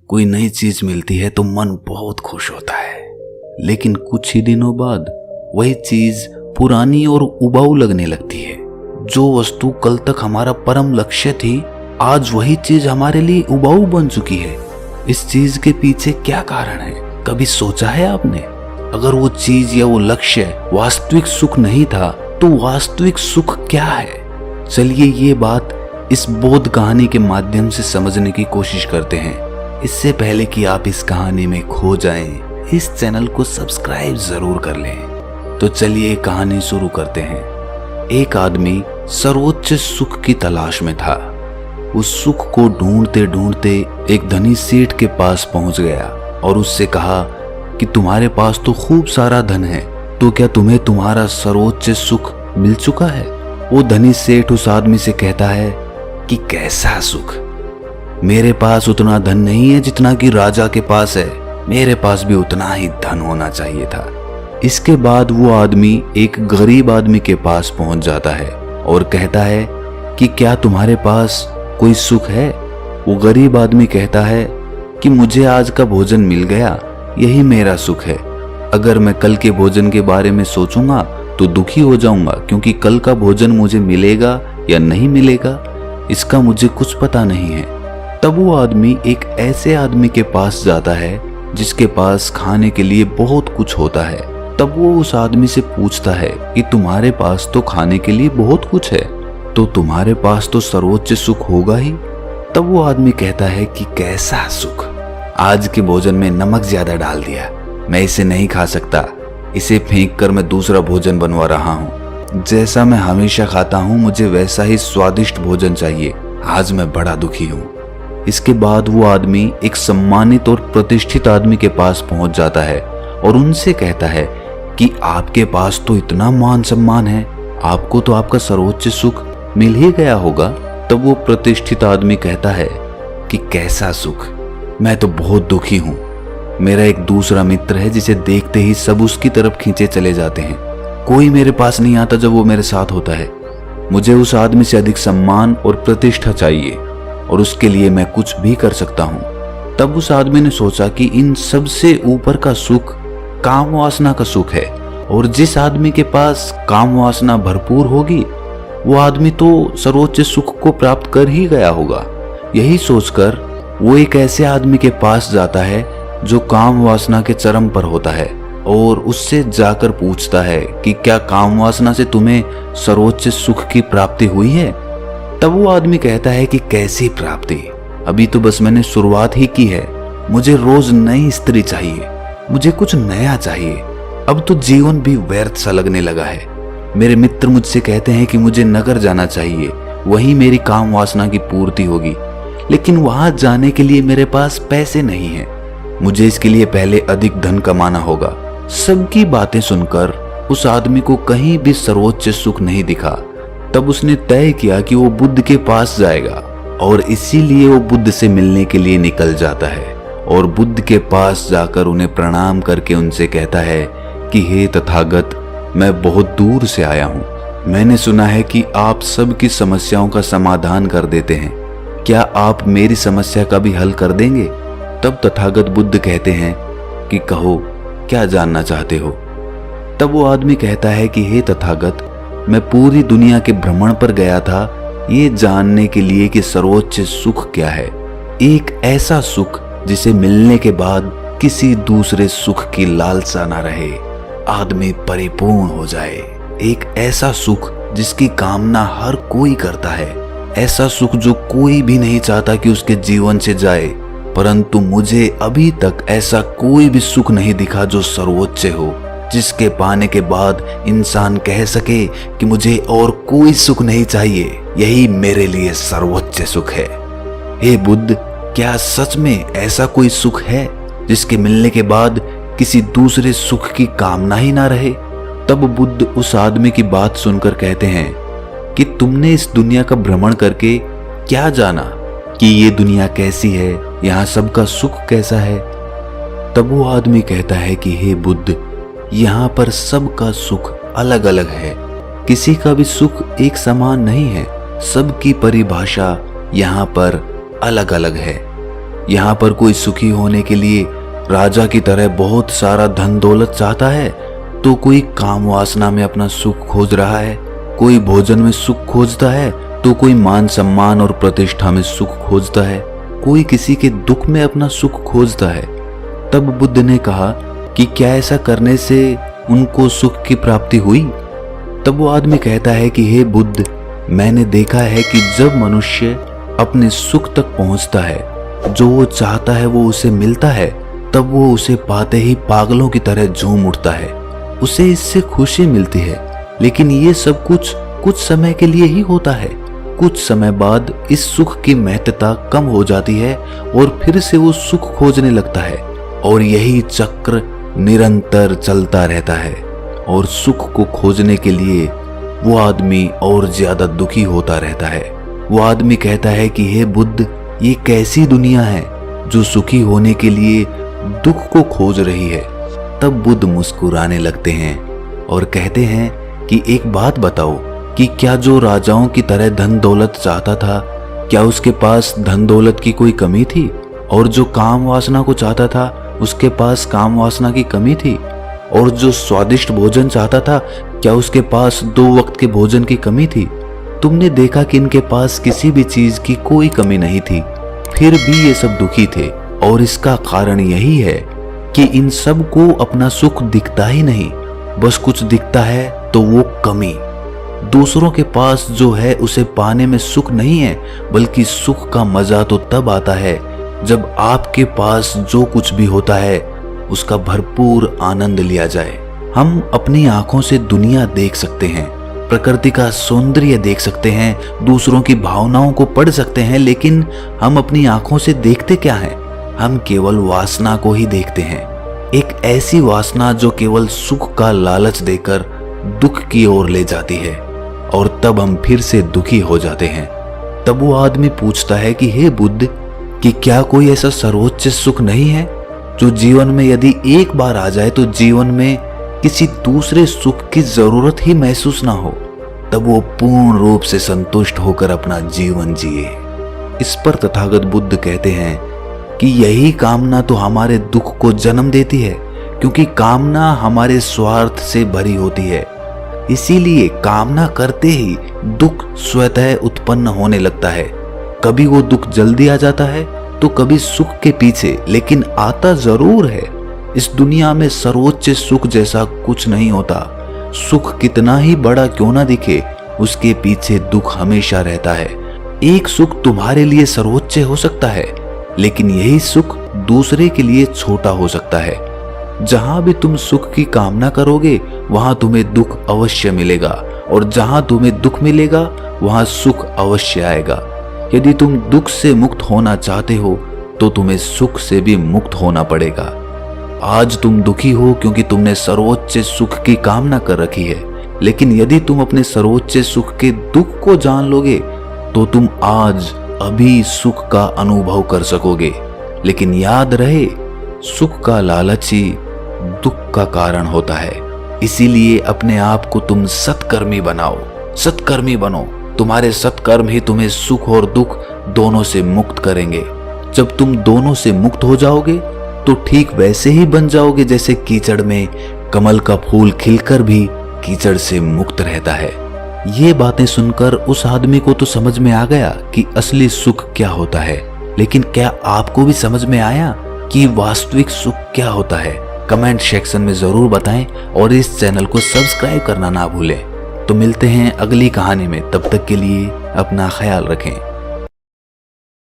कोई नई चीज मिलती है तो मन बहुत खुश होता है, लेकिन कुछ ही दिनों बाद वही चीज पुरानी और उबाऊ लगने लगती है। जो वस्तु कल तक हमारा परम लक्ष्य थी, आज वही चीज हमारे लिए उबाऊ बन चुकी है। इस चीज के पीछे क्या कारण है, कभी सोचा है आपने? अगर वो चीज या वो लक्ष्य वास्तविक सुख नहीं था तो वास्तविक सुख क्या है? चलिए ये बात इस बोध कहानी के माध्यम से समझने की कोशिश करते हैं। इससे पहले कि आप इस कहानी में खो जाएं, इस चैनल को सब्सक्राइब जरूर कर लें। तो चलिए कहानी शुरू करते हैं। एक आदमी सर्वोच्च सुख की तलाश में था। उस सुख को ढूंढते ढूंढते एक धनी सेठ के पास पहुंच गया और उससे कहा कि तुम्हारे पास तो खूब सारा धन है, तो क्या तुम्हें तुम्हारा सर्वोच्च सुख मिल चुका है? वो धनी सेठ उस आदमी से कहता है कि कैसा सुख? मेरे पास उतना धन नहीं है जितना कि राजा के पास है, मेरे पास भी उतना ही धन होना चाहिए था। इसके बाद वो आदमी एक गरीब आदमी के पास पहुंच जाता है और कहता है कि क्या तुम्हारे पास कोई सुख है? वो गरीब आदमी कहता है कि मुझे आज का भोजन मिल गया, यही मेरा सुख है। अगर मैं कल के भोजन के बारे में सोचूंगा तो दुखी हो जाऊंगा, क्योंकि कल का भोजन मुझे मिलेगा या नहीं मिलेगा इसका मुझे कुछ पता नहीं है। तब वो आदमी एक ऐसे आदमी के पास जाता है जिसके पास खाने के लिए बहुत कुछ होता है। तब वो उस आदमी से पूछता है कि तुम्हारे पास तो खाने के लिए बहुत कुछ है, तो तुम्हारे पास तो सर्वोच्च सुख होगा ही। तब वो आदमी कहता है कि कैसा सुख? आज के भोजन में नमक ज्यादा डाल दिया, मैं इसे नहीं खा सकता, इसे फेंक कर मैं दूसरा भोजन बनवा रहा हूँ। जैसा मैं हमेशा खाता हूँ मुझे वैसा ही स्वादिष्ट भोजन चाहिए, आज मैं बड़ा दुखी हूँ। इसके बाद वो आदमी एक सम्मानित और प्रतिष्ठित आदमी के पास पहुंच जाता है और उनसे कहता है कि आपके पास तो इतना मान सम्मान है, आपको तो आपका सर्वोच्च सुख मिल ही गया होगा। तब वो प्रतिष्ठित आदमी कहता है कि कैसा सुख? मैं तो बहुत दुखी हूँ। मेरा एक दूसरा मित्र है जिसे देखते ही सब उसकी तरफ खींचे चले जाते हैं, कोई मेरे पास नहीं आता जब वो मेरे साथ होता है। मुझे उस आदमी से अधिक सम्मान और प्रतिष्ठा चाहिए और उसके लिए मैं कुछ भी कर सकता हूँ। तब उस आदमी ने सोचा कि इन सबसे ऊपर का सुख काम वासना का सुख है, और जिस आदमी के पास काम वासना भरपूर होगी वो आदमी तो सर्वोच्च सुख को प्राप्त कर ही गया होगा। यही सोचकर वो एक ऐसे आदमी के पास जाता है जो काम वासना के चरम पर होता है और उससे जाकर पूछता है कि क्या काम वासना से तुम्हें सर्वोच्च सुख की प्राप्ति हुई है? तब वो आदमी कहता है कि कैसी प्राप्ति, अभी तो बस मैंने शुरुआत ही की है। मुझे रोज नई स्त्री चाहिए, मुझे कुछ नया चाहिए। अब तो जीवन भी व्यर्थ सा लगने लगा है। मेरे मित्र मुझसे कहते हैं कि मुझे नगर जाना चाहिए, वहीं मेरी काम वासना की पूर्ति होगी, लेकिन वहां जाने के लिए मेरे पास पैसे नहीं हैं। मुझे इसके लिए पहले अधिक धन कमाना होगा। सबकी बातें सुनकर उस आदमी को कहीं भी सर्वोच्च सुख नहीं दिखा। तब उसने तय किया कि वो बुद्ध के पास जाएगा और इसीलिए वो बुद्ध से मिलने के लिए निकल जाता है और बुद्ध के पास जाकर उन्हें प्रणाम करके उनसे कहता है कि हे तथागत, मैं बहुत दूर से आया हूँ। मैंने सुना है कि आप सबकी समस्याओं का समाधान कर देते हैं, क्या आप मेरी समस्या का भी हल कर देंगे? तब तथागत बुद्ध कहते हैं कि कहो, क्या जानना चाहते हो? तब वो आदमी कहता है कि हे तथागत, मैं पूरी दुनिया के भ्रमण पर गया था ये जानने के लिए कि सर्वोच्च सुख क्या है। एक ऐसा सुख जिसे मिलने के बाद किसी दूसरे सुख की लालसा ना रहे, आदमी परिपूर्ण हो जाए। एक ऐसा सुख जिसकी कामना हर कोई करता है, ऐसा सुख जो कोई भी नहीं चाहता कि उसके जीवन से जाए। परंतु मुझे अभी तक ऐसा कोई भी सुख नहीं दिखा जो सर्वोच्च हो, जिसके पाने के बाद इंसान कह सके कि मुझे और कोई सुख नहीं चाहिए, यही मेरे लिए सर्वोच्च सुख है। हे बुद्ध, क्या सच में ऐसा कोई सुख है जिसके मिलने के बाद किसी दूसरे सुख की कामना ही ना रहे? तब बुद्ध उस आदमी की बात सुनकर कहते हैं कि तुमने इस दुनिया का भ्रमण करके क्या जाना कि ये दुनिया कैसी है, यहाँ सबका सुख कैसा है? तब वो आदमी कहता है कि हे बुद्ध, यहाँ पर सबका सुख अलग अलग है, किसी का भी सुख एक समान नहीं है, सबकी परिभाषा यहाँ पर अलग अलग है। यहाँ पर कोई सुखी होने के लिए राजा की तरह बहुत सारा धन दौलत चाहता है, तो कोई काम वासना में अपना सुख खोज रहा है, कोई भोजन में सुख खोजता है, तो कोई मान सम्मान और प्रतिष्ठा में सुख खोजता है, कोई किसी के दुख में अपना सुख खोजता है। तब बुद्ध ने कहा कि क्या ऐसा करने से उनको सुख की प्राप्ति हुई? तब वो आदमी कहता है कि हे बुद्ध, मैंने देखा है कि जब मनुष्य अपने सुख तक पहुंचता है, जो वो चाहता है वो उसे मिलता है, तब वो उसे पाते ही पागलों की तरह झूम उठता है। उसे इससे खुशी मिलती है, लेकिन ये सब कुछ समय के लिए ही होता है। कुछ समय बाद इस सुख की महत्ता कम हो जाती है और फिर से वो सुख खोजने लगता है, और यही चक्र निरंतर चलता रहता है। और सुख को खोजने के लिए वो आदमी और ज्यादा दुखी होता रहता है। वो आदमी कहता है कि हे बुद्ध, ये कैसी दुनिया है जो सुखी होने के लिए दुख को खोज रही है। तब बुद्ध मुस्कुराने लगते हैं और कहते हैं कि एक बात बताओ कि क्या जो राजाओं की तरह धन दौलत चाहता था, क्या उसके पास धन दौलत की कोई कमी थी? और जो काम वासना को चाहता था, उसके पास काम वासना की कमी थी? और जो स्वादिष्ट भोजन चाहता था, क्या उसके पास 2 वक्त के भोजन की कमी थी? तुमने देखा कि इनके पास किसी भी चीज की कोई कमी नहीं थी, फिर भी ये सब दुखी थे। और इसका कारण यही है कि इन सब को अपना सुख दिखता ही नहीं, बस कुछ दिखता है तो वो कमी। दूसरों के पास जो है उसे पाने में सुख नहीं है, बल्कि सुख का मजा तो तब आता है जब आपके पास जो कुछ भी होता है उसका भरपूर आनंद लिया जाए। हम अपनी आंखों से दुनिया देख सकते हैं, प्रकृति का सौंदर्य देख सकते हैं, दूसरों की भावनाओं को पढ़ सकते हैं, लेकिन हम अपनी आंखों से देखते क्या हैं? हम केवल वासना को ही देखते हैं। एक ऐसी वासना जो केवल सुख का लालच देकर दुख की ओर ले जाती है, और तब हम फिर से दुखी हो जाते हैं। तब वो आदमी पूछता है कि हे बुद्ध, कि क्या कोई ऐसा सर्वोच्च सुख नहीं है जो जीवन में यदि एक बार आ जाए तो जीवन में किसी दूसरे सुख की जरूरत ही महसूस ना हो, तब वो पूर्ण रूप से संतुष्ट होकर अपना जीवन जिए। इस पर तथागत बुद्ध कहते हैं कि यही कामना तो हमारे दुख को जन्म देती है, क्योंकि कामना हमारे स्वार्थ से भरी होती है। इसीलिए कामना करते ही दुख स्वतः उत्पन्न होने लगता है। कभी वो दुख जल्दी आ जाता है तो कभी सुख के पीछे, लेकिन आता जरूर है। इस दुनिया में सर्वोच्च सुख जैसा कुछ नहीं होता। सुख कितना ही बड़ा क्यों ना दिखे, उसके पीछे दुख हमेशा रहता है। एक सुख तुम्हारे लिए सर्वोच्च हो सकता है, लेकिन यही सुख दूसरे के लिए छोटा हो सकता है। जहां भी तुम सुख की कामना करोगे वहां तुम्हें दुख अवश्य मिलेगा, और जहां तुम्हें दुख मिलेगा वहां सुख अवश्य आएगा। यदि तुम दुख से मुक्त होना चाहते हो तो तुम्हें सुख से भी मुक्त होना पड़ेगा। आज तुम दुखी हो क्योंकि तुमने सर्वोच्च सुख की कामना कर रखी है, लेकिन यदि तुम अपने सर्वोच्च सुख के दुख को जान लोगे तो तुम आज अभी सुख का अनुभव कर सकोगे। लेकिन याद रहे, सुख का लालच ही दुख का कारण होता है। इसीलिए अपने आप को तुम सत्कर्मी बनाओ, सत्कर्मी बनो। तुम्हारे सत्कर्म ही तुम्हें सुख और दुख दोनों से मुक्त करेंगे। जब तुम दोनों से मुक्त हो जाओगे तो ठीक वैसे ही बन जाओगे जैसे कीचड़ में कमल का फूल खिलकर भी कीचड़ से मुक्त रहता है। ये बातें सुनकर उस आदमी को तो समझ में आ गया कि असली सुख क्या होता है, लेकिन क्या आपको भी समझ में आया कि वास्तविक सुख क्या होता है? कमेंट सेक्शन में जरूर बताएं और इस चैनल को सब्सक्राइब करना ना भूलें। तो मिलते हैं अगली कहानी में, तब तक के लिए अपना ख्याल रखें।